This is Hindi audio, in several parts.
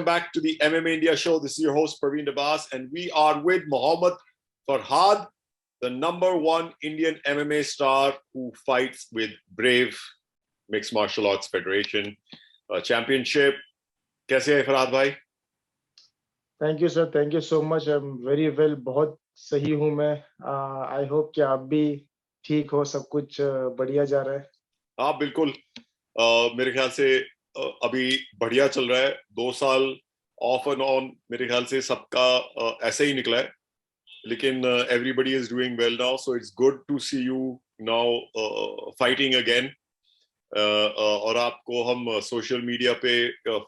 back to the MMA India show. This is your host Praveen Dabas, and we are with Mohammad Farhad, the #1 Indian MMA star who fights with Brave Mixed Martial Arts Federation Championship. कैसे है फरहाद भाई? Thank you sir, thank you so much. I am very well, बहुत सही हूँ मैं. आई होप कि आप भी ठीक हो, सब कुछ बढ़िया जा रहा है. हाँ बिल्कुल. मेरे ख्याल से अभी बढ़िया चल रहा है. 2 साल ऑफ एंड ऑन मेरे ख्याल से सबका ऐसे ही निकला है, लेकिन everybody is doing well now, so it's good to see you now fighting again. और आपको हम सोशल मीडिया पे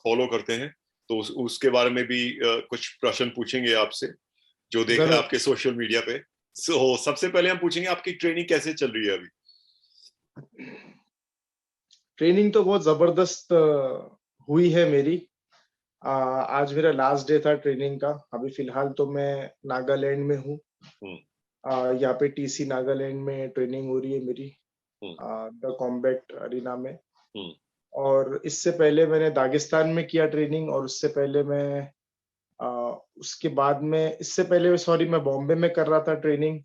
फॉलो करते हैं, तो उसके बारे में भी कुछ प्रश्न पूछेंगे आपसे जो देख रहे हैं आपके सोशल मीडिया पे. सो सबसे पहले हम पूछेंगे आपकी ट्रेनिंग कैसे चल रही है अभी? ट्रेनिंग तो बहुत जबरदस्त हुई है मेरी. आज मेरा लास्ट डे था ट्रेनिंग का. अभी फिलहाल तो मैं नागालैंड में हूँ. यहाँ पे टीसी नागालैंड में ट्रेनिंग हो रही है मेरी, द कॉम्बैट अरीना में. और इससे पहले मैंने दागिस्तान में किया ट्रेनिंग, और उससे पहले मैं उसके बाद में इससे पहले सॉरी मैं बॉम्बे में कर रहा था ट्रेनिंग.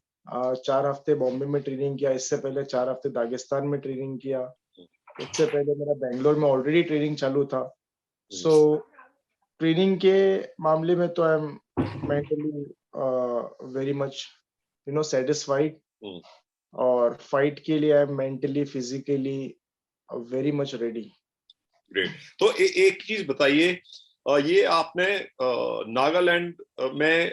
4 हफ्ते बॉम्बे में ट्रेनिंग किया. इससे पहले 4 हफ्ते दागिस्तान में ट्रेनिंग किया. इससे पहले मेरा बैंगलोर में ऑलरेडी ट्रेनिंग चालू था. सो ट्रेनिंग के मामले में तो I am mentally very much satisfied. और फाइट के लिए I am mentally physically very much ready. Great. तो एक चीज बताइए, ये आपने नागालैंड में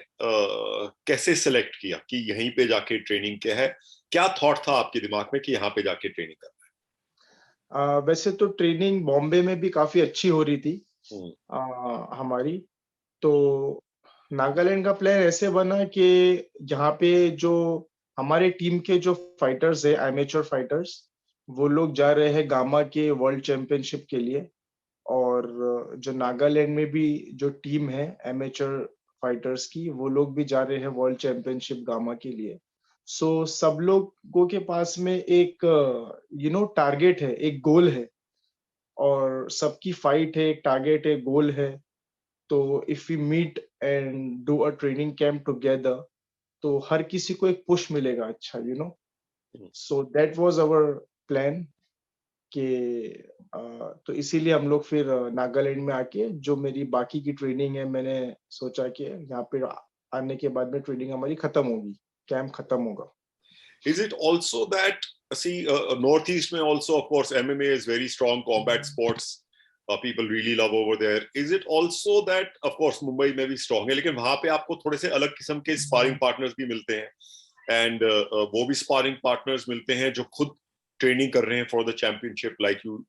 कैसे सिलेक्ट किया कि यहीं पे जाके ट्रेनिंग किया है? क्या थॉट था आपके दिमाग में कि यहाँ पे जाके ट्रेनिंग करना है? वैसे तो ट्रेनिंग बॉम्बे में भी काफी अच्छी हो रही थी हमारी. तो नागालैंड का प्लान ऐसे बना कि यहाँ पे जो हमारे टीम के जो फाइटर्स है, एमेच्योर फाइटर्स, वो लोग जा रहे हैं गामा के वर्ल्ड चैंपियनशिप के लिए. और जो नागालैंड में भी जो टीम है एमेच्योर फाइटर्स की, वो लोग भी जा रहे हैं वर्ल्ड चैंपियनशिप गामा के लिए. सो सब लोगों के पास में एक टारगेट है, एक गोल है, और सबकी फाइट है, एक टारगेट है, गोल है. तो if we meet and do a training camp together, तो हर किसी को एक पुश मिलेगा. अच्छा so that was our plan कि तो इसीलिए हम लोग फिर नागालैंड में आके जो मेरी बाकी की ट्रेनिंग है, मैंने सोचा कि यहाँ पे आने के बाद में ट्रेनिंग हमारी खत्म होगी, कैंप खत्म होगा. Is it also that, see, Northeast में also, of course, MMA is very strong combat sports. People really love over there. Is it also that, of course, Mumbai में भी strong है, लेकिन वहां पे आपको थोड़े से अलग किस्म के sparring partners भी मिलते हैं, and वो भी sparring partners मिलते हैं जो खुद training कर रहे हैं for the championship, like you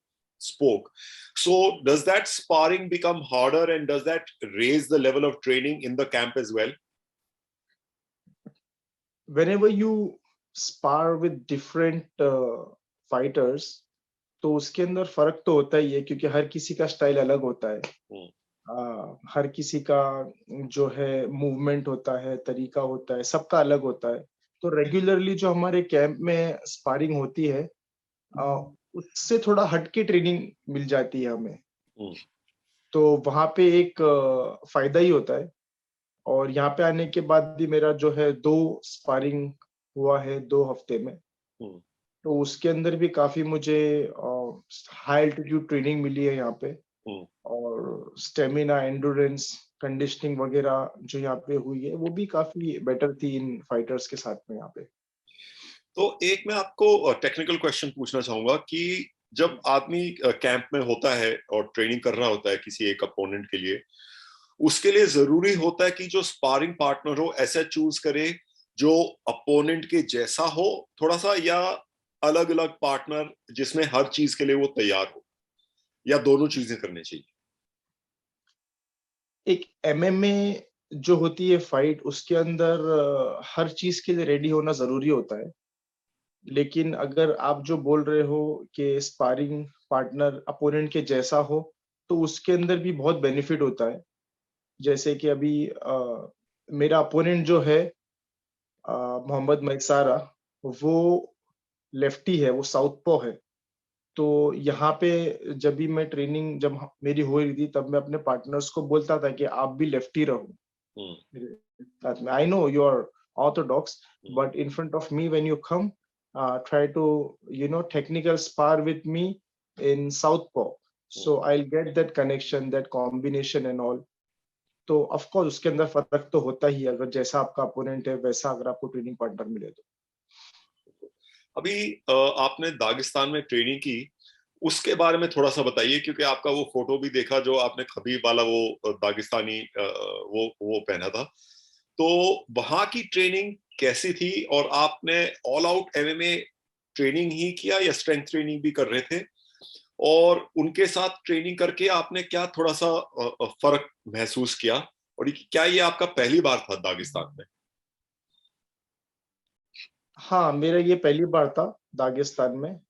spoke. So, does that sparring become harder, and does that raise the level of training in the camp as well? Whenever you spar with different fighters, तो उसके अंदर फर्क तो होता ही है, क्योंकि हर किसी का स्टाइल अलग होता है. हर किसी का जो है मूवमेंट होता है, तरीका होता है, सबका अलग होता है. तो रेगुलरली जो हमारे कैंप में स्पारिंग होती है, उससे थोड़ा हटके ट्रेनिंग मिल जाती है हमें. तो वहां पे एक फायदा ही होता है. और यहाँ पे आने के बाद भी मेरा जो है 2 स्पारिंग हुआ है 2 हफ्ते में. तो उसके अंदर भी काफी मुझे हाई एल्टीट्यूड ट्रेनिंग मिली है यहाँ पे. और स्टेमिना, एंडोरेंस, कंडीशनिंग वगैरह जो यहाँ पे हुई है, वो भी काफी बेटर थी इन फाइटर्स के साथ में यहाँ पे. तो एक मैं आपको टेक्निकल क्वेश्चन पूछना चाहूंगा कि जब आदमी कैंप में होता है और ट्रेनिंग कर रहा होता है किसी एक अपोनेंट के लिए, उसके लिए जरूरी होता है कि जो स्पारिंग पार्टनर हो ऐसा चूज करे जो अपोनेंट के जैसा हो थोड़ा सा, या अलग अलग पार्टनर जिसमें हर चीज के लिए वो तैयार हो, या दोनों चीजें करनी चाहिए? एक एमएमए जो होती है फाइट, उसके अंदर हर चीज के लिए रेडी होना जरूरी होता है. लेकिन अगर आप जो बोल रहे हो कि स्पारिंग पार्टनर अपोनेंट के जैसा हो, तो उसके अंदर भी बहुत बेनिफिट होता है. जैसे कि अभी मेरा अपोनेंट जो है मोहम्मद मैसारा, वो लेफ्टी है, वो साउथपॉ है. तो यहाँ पे जब भी मैं ट्रेनिंग जब मेरी हो रही थी, तब मैं अपने पार्टनर्स को बोलता था कि आप भी लेफ्टी रहो मेरे साथ में। I know you are orthodox, but in front of me when you come, try to technical spar with me in southpaw, so I will get that connection, that combination and all. तो ऑफ कोर्स उसके अंदर फर्क तो होता ही है, अगर जैसा आपका अपोनेंट है वैसा अगर आपको ट्रेनिंग पार्टनर मिले तो। अभी आपने दागिस्तान में ट्रेनिंग की, उसके बारे में थोड़ा सा बताइए, क्योंकि आपका वो फोटो भी देखा जो आपने खबीब वाला वो दागिस्तानी वो पहना था। तो वहां की ट्रेनिंग कैसी थी, और आपने ऑल आउट एमएमए ट्रेनिंग ही किया या स्ट्रेंथ ट्रेनिंग भी कर रहे थे? और उनके साथ ट्रेनिंग करके आपने क्या थोड़ा सा फर्क महसूस किया, और क्या ये आपका पहली बार था दागिस्तान में? हाँ, मेरा ये पहली बार था दागिस्तान में,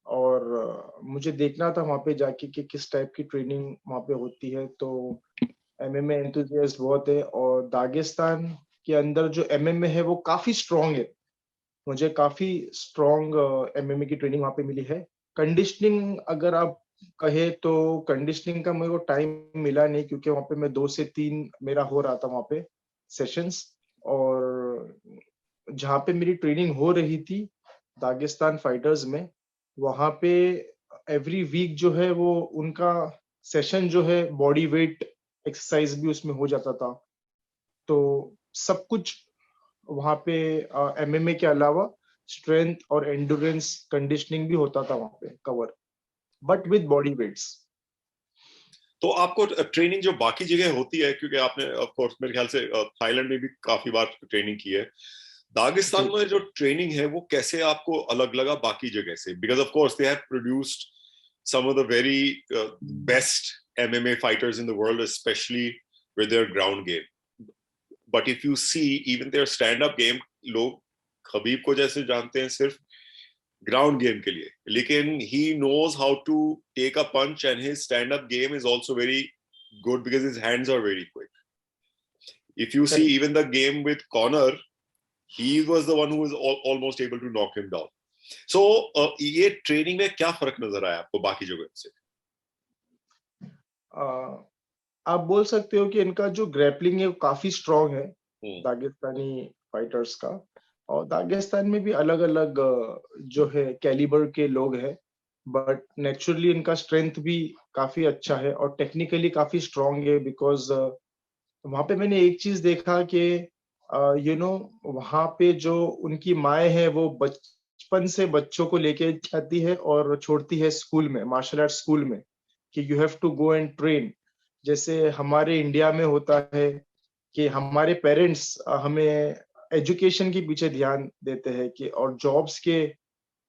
और मुझे देखना था वहाँ पे जाके कि किस टाइप की ट्रेनिंग वहाँ पे होती है। तो एमएमए एंथुसियास्ट बहुत है, और दागिस्तान के अंदर जो एमएमए है वो काफी स्ट्रांग है। मुझे काफी स्ट्रांग एमएमए की ट्रेनिंग वहाँ पे मिली है। कंडीशनिंग अगर आप कहे तो कंडीशनिंग का मेरे को टाइम मिला नहीं, क्योंकि वहाँ पे मैं 2 से 3 मेरा हो रहा था वहाँ पे सेशंस। और जहाँ पे मेरी ट्रेनिंग हो रही थी दागिस्तान फाइटर्स में, वहाँ पे एवरी वीक जो है वो उनका सेशन जो है बॉडी वेट एक्सरसाइज भी उसमें हो जाता था। तो सब कुछ वहाँ पे एमएमए के अलावा स्ट्रेंथ और एंडुरेंस कंडीशनिंग भी होता था वहाँ पे cover, but with body weights. तो आपको ट्रेनिंग जो बाकी जगह होती है, क्योंकि आपने ऑफ कोर्स मेरे ख्याल से थाईलैंड में भी काफी बार ट्रेनिंग की है, दागिस्तान जी में जो ट्रेनिंग है वो कैसे आपको अलग लगा बाकी जगह से? Because of course they have produced some of the very best MMA fighters in the world, especially with their ground game. But if you see even their stand-up game, लोग खबीब को जैसे जानते हैं सिर्फ ग्राउंड गेम के लिए, लेकिन he knows how to take a punch, and his stand-up game is also very good because his hands are very quick. If you see correct. even the game with Conor, he was the one who was almost able to knock him down. So ये ट्रेनिंग में क्या फर्क नजर आया आपको बाकी जगह से? आप बोल सकते हो कि इनका जो ग्रैपलिंग है वो काफी स्ट्रांग है दागिस्तानी फाइटर्स का। और दागिस्तान में भी अलग अलग जो है कैलिबर के लोग हैं, बट नेचुरली इनका स्ट्रेंथ भी काफी अच्छा है और टेक्निकली काफी स्ट्रांग है। बिकॉज वहां पे मैंने एक चीज देखा कि वहां पे जो उनकी माएँ है वो बचपन से बच्चों को लेके जाती है और छोड़ती है स्कूल में, मार्शल आर्ट स्कूल में, कि you have to go and train. जैसे हमारे इंडिया में होता है कि हमारे पेरेंट्स हमें एजुकेशन के पीछे ध्यान देते हैं कि, और जॉब्स के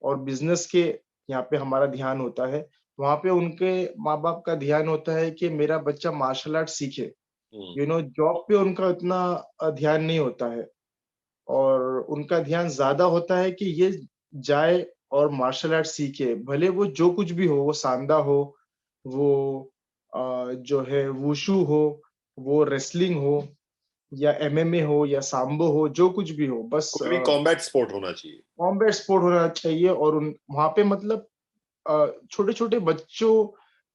और बिजनेस के यहाँ पे हमारा ध्यान होता है। वहाँ पे उनके माँ बाप का ध्यान होता है कि मेरा बच्चा मार्शल आर्ट सीखे। जॉब पे उनका उतना ध्यान नहीं होता है, और उनका ध्यान ज्यादा होता है कि ये जाए और मार्शल आर्ट सीखे, भले वो जो कुछ भी हो, वो सांदा हो, वो जो है वुशु हो, वो रेसलिंग हो, या एमएमए हो, या सांबो हो, जो कुछ भी हो, बस कोई भी कॉम्बैट स्पोर्ट होना चाहिए। कॉम्बैट स्पोर्ट होना चाहिए। और उन वहां पे मतलब छोटे छोटे बच्चों,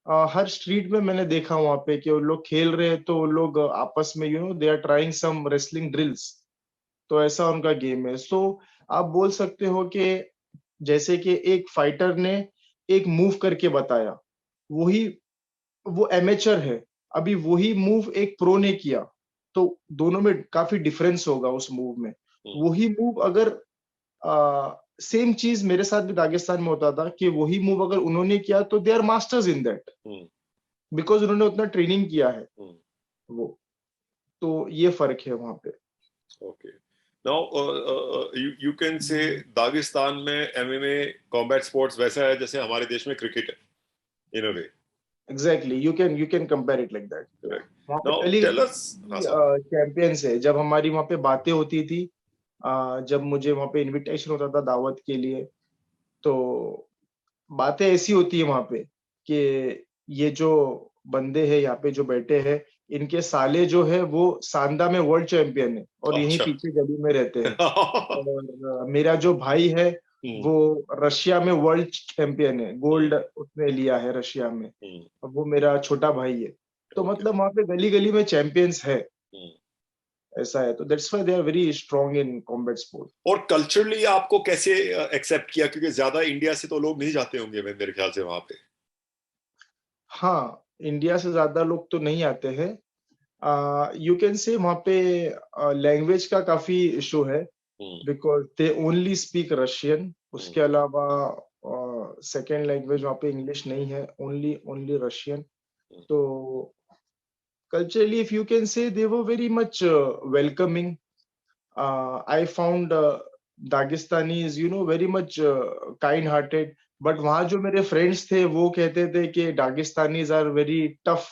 हर स्ट्रीट में मैंने देखा वहां पे कि वो लोग खेल रहे हैं तो वो लोग आपस में they are trying some wrestling drills. तो ऐसा उनका गेम है। सो आप बोल सकते हो कि जैसे कि एक फाइटर ने एक मूव करके बताया, वही वो एमेचर है, अभी वही मूव एक प्रो ने किया, तो दोनों में काफी डिफरेंस होगा उस मूव में। वही मूव अगर सेम चीज मेरे साथ भी दागिस्तान में होता था कि वही मूव अगर उन्होंने किया तो they are masters in that, because उन्होंने उतना ट्रेनिंग किया है वो। तो ये फर्क है वहां पे। Okay, now you can say Dagestan में एमएमए कॉम्बैट स्पोर्ट्स वैसा है जैसे हमारे देश में क्रिकेट है, in a way. Exactly, you can compare it like that. वहां पे नाउ पहले टेल अस। हाँ सर। चैंपियंस है। जब हमारी वहां पे बातें होती थी, जब मुझे वहां पे इनविटेशन होता था दावत के लिए, तो बातें ऐसी होती है वहां पे कि ये जो बंदे हैं यहाँ पे जो बैठे हैं, इनके साले जो है वो सांदा में वर्ल्ड चैंपियन है और यहीं अच्छा। पीछे गली में रहते हैं। और मेरा जो भाई है वो रशिया में वर्ल्ड चैंपियन है, गोल्ड उसने लिया है रशिया में। वो मेरा छोटा भाई है। तो मतलब वहाँ पे गली गली में चैंपियंस है, ऐसा है। तो that's why they are very strong in combat sport. और कल्चरली आपको कैसे एक्सेप्ट किया, क्योंकि ज्यादा इंडिया से तो लोग नहीं जाते होंगे मेरे ख्याल से वहां पे। हाँ, इंडिया से ज्यादा लोग तो नहीं आते हैं। यू कैन से वहाँ पे लैंग्वेज का काफी इशू है, because they only speak Russian. उसके अलावा सेकेंड लैंग्वेज वहाँ पे इंग्लिश नहीं है, ओनली ओनली रशियन। तो culturally, if you can say, they were very much welcoming. I found Dagestanis, very much kind-hearted. But वहाँ जो मेरे friends थे, वो कहते थे कि Dagestanis are very tough,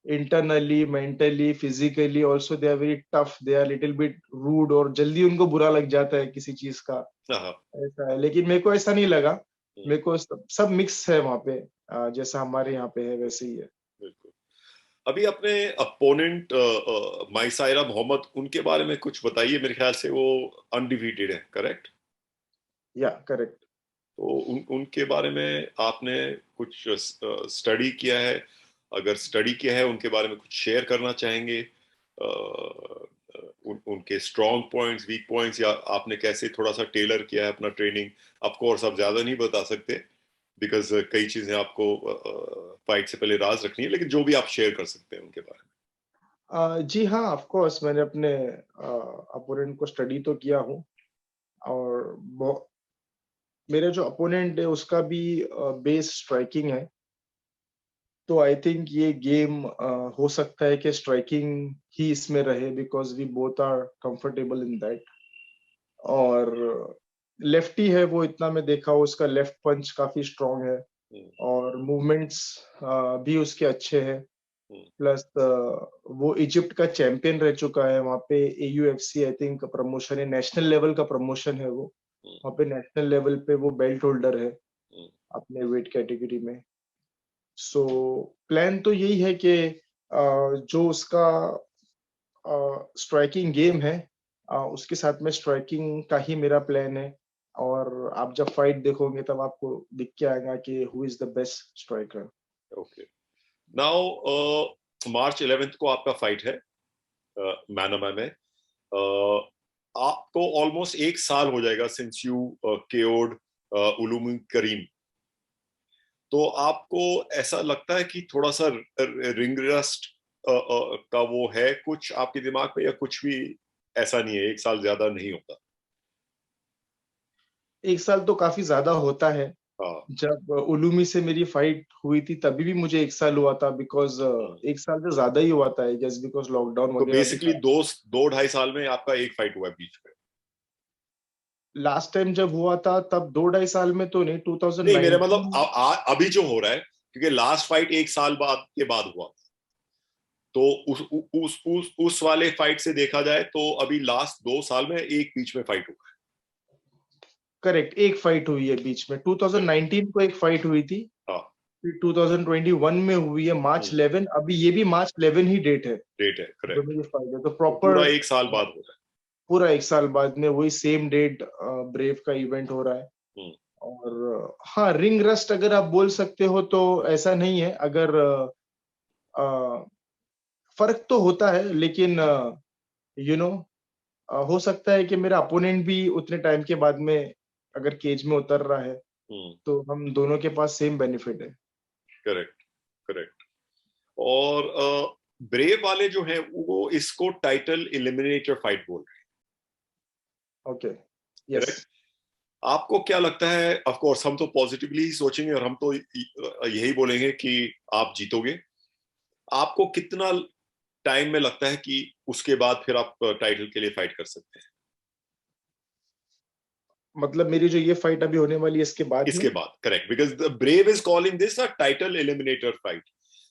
internally, mentally, physically. Also, they are very tough. They are little bit rude और जल्दी उनको बुरा लग जाता है किसी चीज का, ऐसा है। लेकिन मेरे को ऐसा नहीं लगा। मेरे को सब मिक्स है वहाँ पे, जैसा हमारे यहाँ पे है वैसे ही है। अभी अपने अपोनेंट माइसाइरा मोहम्मद, उनके बारे में कुछ बताइए। मेरे ख्याल से वो अनडिफीटेड है, करेक्ट? या करेक्ट। तो उनके बारे में आपने कुछ स्टडी किया है? अगर स्टडी किया है, उनके बारे में कुछ शेयर करना चाहेंगे? उनके स्ट्रॉन्ग पॉइंट्स, वीक पॉइंट्स, या आपने कैसे थोड़ा सा टेलर किया है अपना ट्रेनिंग? ऑफ कोर्स आप ज्यादा नहीं बता सकते, बिकॉज कई चीजें आपको फाइट से पहले राज रखनी है, लेकिन जो भी आप शेयर कर सकते हैं उनके बारे में। जी हाँ, ऑफ कोर्स मैंने अपने अपोनेंट को स्टडी तो किया हूँ। और मेरे जो अपोनेंट है उसका भी बेस स्ट्राइकिंग है। तो आई थिंक ये गेम हो सकता है कि स्ट्राइकिंग ही इसमें रहे, because we both are comfortable in that. और लेफ्टी है वो, इतना मैं देखा हूँ, उसका लेफ्ट पंच काफी स्ट्रांग है और मूवमेंट्स भी उसके अच्छे हैं। प्लस वो इजिप्ट का चैंपियन रह चुका है। वहाँ पे AUFC आई थिंक प्रमोशन है, नेशनल लेवल का प्रमोशन है वो। वहाँ पे नेशनल लेवल पे वो बेल्ट होल्डर है अपने वेट कैटेगरी में। सो प्लान तो यही है कि जो उसका स्ट्राइकिंग गेम है, उसके साथ में स्ट्राइकिंग का ही मेरा प्लान है। और आप जब फाइट देखोगे तब आपको दिख के आएगा कि who is the best striker. Okay, now March 11th को आपका फाइट है मैनमा में। आपको ऑलमोस्ट 1 साल हो जाएगा सिंस यू केओड उलुम करीम। तो आपको ऐसा लगता है कि थोड़ा सा रिंग रस्ट का वो है कुछ आपके दिमाग में, या कुछ भी ऐसा नहीं है? 1 साल ज्यादा नहीं होता? 1 साल तो काफी ज्यादा होता है। जब उलूमी से मेरी फाइट हुई थी तभी भी मुझे 1 साल हुआ था, बिकॉज 1 साल से ज्यादा ही हुआ था, जस्ट बिकॉज लॉकडाउन तो बेसिकली 2-2.5 साल में आपका एक फाइट हुआ है बीच में। लास्ट टाइम जब हुआ था तब 2-2.5 साल में तो नहीं, 2019। नहीं, मेरा मतलब अभी जो हो रहा है, क्योंकि लास्ट फाइट 1 साल के बाद हुआ, तो उस वाले फाइट से देखा जाए तो अभी लास्ट 2 साल में एक बीच में फाइट हुआ है। करेक्ट, एक फाइट हुई है बीच में। 2019 को एक फाइट हुई थी, फिर 2021 में हुई है मार्च 11। अभी ये भी मार्च 11 ही डेट है। करेक्ट। तो प्रॉपर पूरा 1 साल बाद हो रहा है। पूरा 1 साल बाद में वही सेम डेट ब्रेव का इवेंट हो रहा है। और हाँ, रिंग रस्ट अगर आप बोल सकते हो तो ऐसा नहीं है। अगर फर्क तो होता है, लेकिन हो सकता है कि मेरा अपोनेंट भी उतने टाइम के बाद में अगर केज में उतर रहा है तो हम दोनों के पास सेम बेनिफिट है। Correct, correct. और ब्रेव वाले जो है वो इसको टाइटल एलिमिनेटर फाइट बोल रहे हैं। Okay, yes. आपको क्या लगता है? ऑफ कोर्स हम तो पॉजिटिवली ही सोचेंगे और हम तो यही बोलेंगे कि आप जीतोगे। आपको कितना टाइम में लगता है कि उसके बाद फिर आप टाइटल के लिए फाइट कर सकते हैं? मतलब मेरी जो ये फाइट अभी होने वाली है इसके बाद correct, because the brave is calling this a title eliminator fight,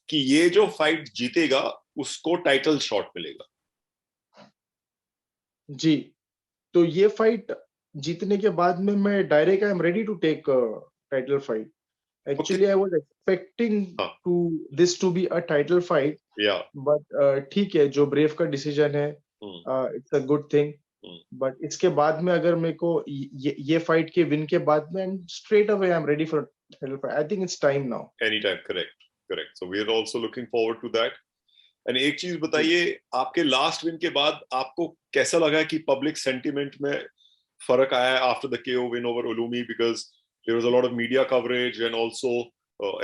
कि ये जो फाइट जीतेगा उसको टाइटल शॉट मिलेगा। जी, तो ये फाइट जीतने के बाद में मैं direct I am ready to take title fight. Actually I was expecting to this to be a title fight, but ठीक है, जो ब्रेव का डिसीजन है, it's a good thing. But इसके बाद में अगर मेरे को ये फाइट के विन के बाद में straight away I am ready for title fight. I think it's time now. Anytime, correct. So we are also looking forward to that. And एक चीज बताइए, आपके लास्ट विन के बाद आपको कैसा लगा कि पब्लिक सेंटिमेंट में फर्क आया after the KO win over Ulumi, because there was a lot of media coverage and also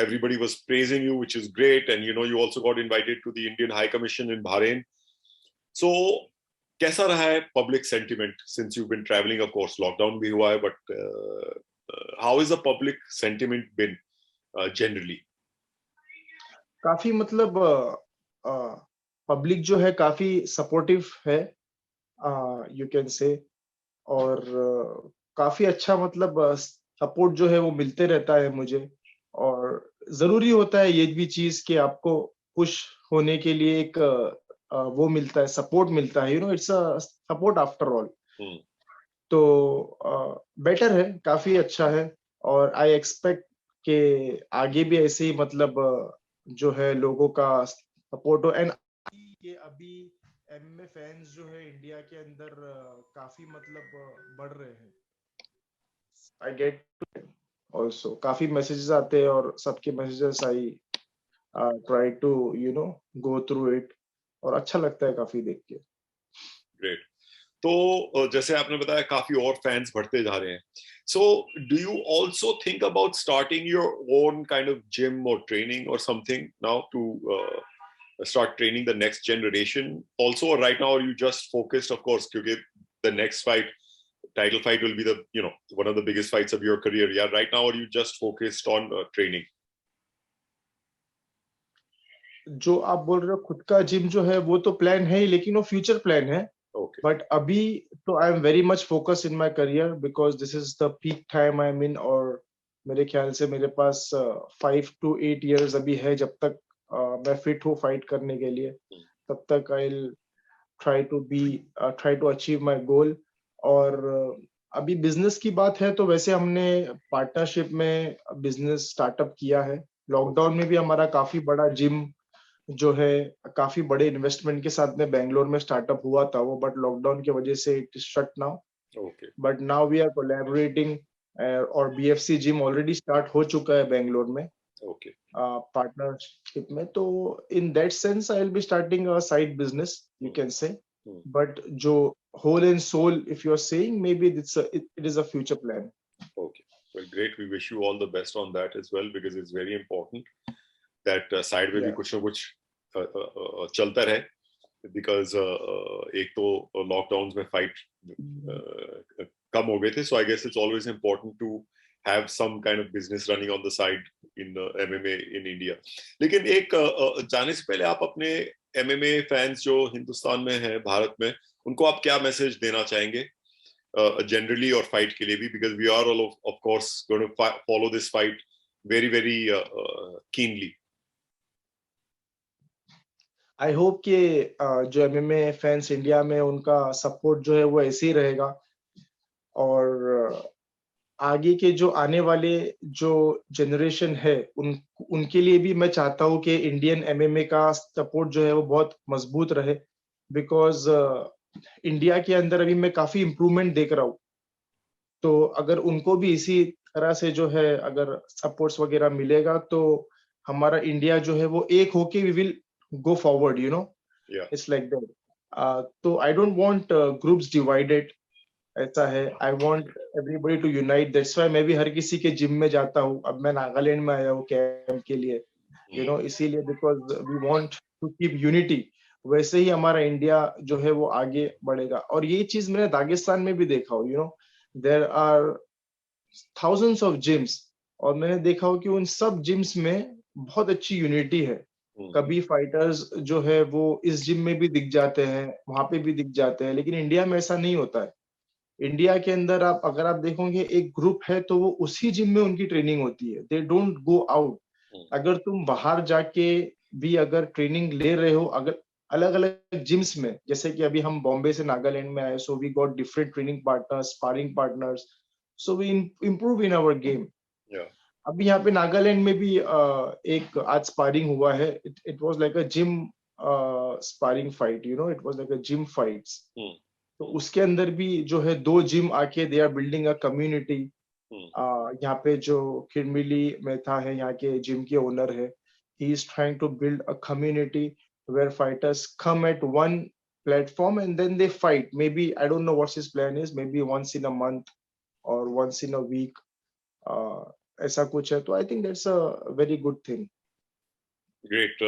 everybody was praising you, which is great, and you also got invited to the Indian High Commission in Bahrain. So कैसा रहा है public sentiment since you've been traveling? Of course lockdown भी हुआ है, but how is the public sentiment been generally? काफी मतलब पब्लिक जो है काफी सपोर्टिव है, यू कैन से. और काफी अच्छा मतलब सपोर्ट जो है वो मिलते रहता है मुझे. और जरूरी होता है ये भी चीज कि आपको पुश होने के लिए एक वो मिलता है, सपोर्ट मिलता है. It's a support after all. तो बेटर है, काफी अच्छा है. और आई एक्सपेक्ट कि आगे भी ऐसे ही मतलब जो है लोगों का सपोर्ट हो. एंड ये अभी एमएमए फैंस जो है इंडिया के अंदर काफी मतलब बढ़ रहे हैं. आई गेट ऑल्सो काफी मैसेजेस आते हैं और सबके messages I try to go through it. और अच्छा लगता है काफी देख के. ग्रेट. तो जैसे आपने बताया काफी और फैंस बढ़ते जा रहे हैं. So do you also think about starting your own kind of gym or training or something now to start training the next generation also, or right now are you just focused, of course, because the next fight, title fight, will be the one of the biggest fights of your career? Yeah, right now are you just focused on training? जो आप बोल रहे हो खुद का जिम जो है वो तो प्लान है ही, लेकिन वो फ्यूचर प्लान है. Okay. बट अभी तो I am very much focus in my career because this is the peak time I am in. और मेरे ख्याल से मेरे पास 5 to 8 years अभी है जब तक मैं फिट हूँ फाइट करने के लिए. तब तक I will try to achieve my goal. और अभी बिजनेस की बात है तो वैसे हमने पार्टनरशिप में बिजनेस स्टार्टअप किया है. लॉकडाउन में भी हमारा काफी बड़ा जिम जो है काफी बड़े इन्वेस्टमेंट के साथ में बेंगलोर में स्टार्टअप हुआ था वो, बट लॉकडाउन की वजह से it is shut now. Okay. But now we are collaborating. और BFC जिम ऑलरेडी स्टार्ट हो चुका है बेंगलोर में. Okay. पार्टनरशिप में. तो in that sense I will be starting a side business you can say. But जो whole and soul if you are saying maybe it is a future plan. Okay. Well, great. We wish you all the best on that as well, because it's very important that side में भी कुछ ना कुछ चलता रहे, because एक तो लॉकडाउन में फाइट कम हो गए थे. So I guess it's always important to have some kind of business running on the side in MMA in India. लेकिन एक जाने से पहले आप अपने MMA फैंस जो हिंदुस्तान में हैं, भारत में, उनको आप क्या मैसेज देना चाहेंगे generally और फाइट के लिए भी, because we are all of course going to follow this fight very very keenly. I hope कि जो MMA फैंस इंडिया में उनका सपोर्ट जो है वो ऐसे ही रहेगा. और आगे के जो आने वाले जो जनरेशन है उनके लिए भी मैं चाहता हूँ कि इंडियन MMA का सपोर्ट जो है वो बहुत मजबूत रहे. बिकॉज इंडिया के अंदर अभी मैं काफी इम्प्रूवमेंट देख रहा हूँ. तो अगर उनको भी इसी तरह से जो है अगर सपोर्ट्स वगैरह मिलेगा तो हमारा इंडिया जो है वो एक होके we will go forward, it's like that. So I don't want groups divided. ऐसा है, I want everybody to unite. That's why मैं भी हर किसी के जिम में जाता हूँ. अब मैं नागालैंड में आया हूँ कैंप के लिए, इसीलिए because we want to keep unity. वैसे ही हमारा इंडिया जो है वो आगे बढ़ेगा. और ये चीज मैंने दागिस्तान में भी देखा हो. There are thousands of gyms और मैंने देखा हो कि उन सब जिम्स में बहुत अच्छी यूनिटी है. कभी फाइटर्स जो है वो इस जिम में भी दिख जाते हैं, वहां पे भी दिख जाते हैं, लेकिन इंडिया में ऐसा नहीं होता है. इंडिया के अंदर अगर आप देखोगे एक ग्रुप है तो वो उसी जिम में उनकी ट्रेनिंग होती है. They don't go out. अगर तुम बाहर जाके भी अगर ट्रेनिंग ले रहे हो, अगर अलग अलग जिम्स में, जैसे कि अभी हम बॉम्बे से नागालैंड में आए, so we got different training partners, sparring partners, so we improve in our game. अभी यहाँ पे नागालैंड में भी एक आज स्पारिंग हुआ है. It was like a gym sparring fight, it was like a gym fights. तो उसके अंदर भी जो है 2 जिम आके they are building a community. यहाँ पे जो किरमिली मेहता है, यहाँ के जिम के ओनर है, he is trying to build a community where fighters come at one platform and then they fight. Maybe I don't know what his plan is. Maybe once in a month or once in a week. Uh, ऐसा कुछ है, तो I think that's a very good thing. Great.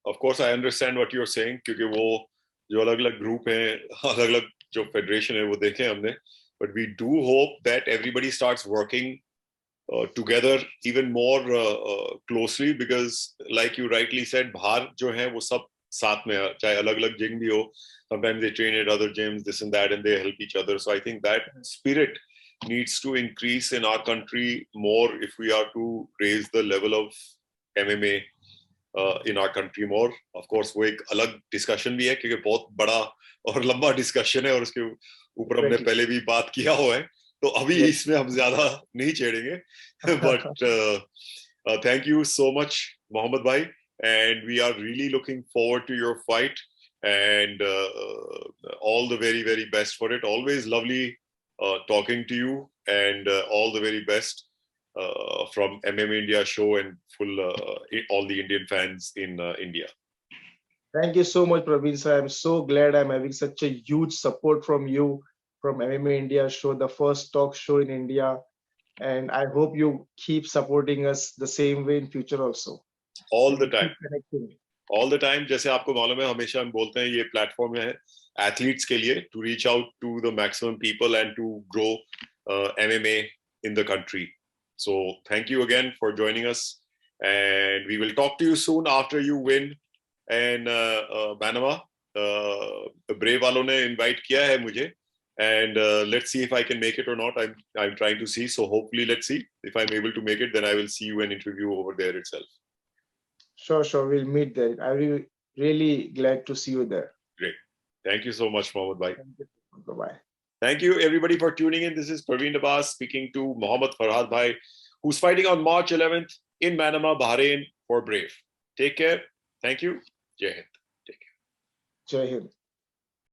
Of course, I understand what you're saying क्योंकि वो जो अलग-अलग ग्रुप हैं, अलग-अलग जो फेडरेशन है वो देखे हमने. But we do hope that everybody starts working together even more closely because, like you rightly said, बाहर जो है वो सब साथ में है, चाहे अलग-अलग जिम भी हो. Sometimes they train at other gyms, this and that, and they help each other. So I think that spirit needs to increase in our country more if we are to raise the level of MMA in our country more. Of course, वो एक अलग discussion भी है क्योंकि बहुत बड़ा और लंबा discussion है और उसके ऊपर हमने पहले भी बात किया हुआ है, तो अभी इसमें हम ज्यादा नहीं छेड़ेंगे. But thank you so much, Mohammed bhai, and we are really looking forward to your fight and all the very, very best for it. Always lovely talking to you and all the very best from MMA India show and all the Indian fans in India. Thank you so much, Praveen sir. I'm so glad I'm having such a huge support from you, from MMA India show, the first talk show in India. And I hope you keep supporting us the same way in future also. All the time. All the time. जैसे आपको मालूम है, हमेशा हम बोलते हैं ये प्लेटफॉर्म है एथलीट्स के लिए to reach out to the maximum people and to grow MMA in the country. So thank you again for joining us, and we will talk to you soon after you win. And Manama, Brave वालों ने invite किया है मुझे, and let's see if I can make it or not. I'm trying to see, so hopefully let's see if I'm able to make it. Then I will see you an interview over there itself. Sure, we'll meet there. I'll be really glad to see you there. Great. Thank you so much, Mohammed bhai. Bye-bye. Thank you everybody for tuning in. This is Praveen Abbas speaking to Mohammed Farhad bhai, who's fighting on March 11th in Manama, Bahrain for Brave. Take care. Thank you. Jai Hind. Take care. Jai Hind.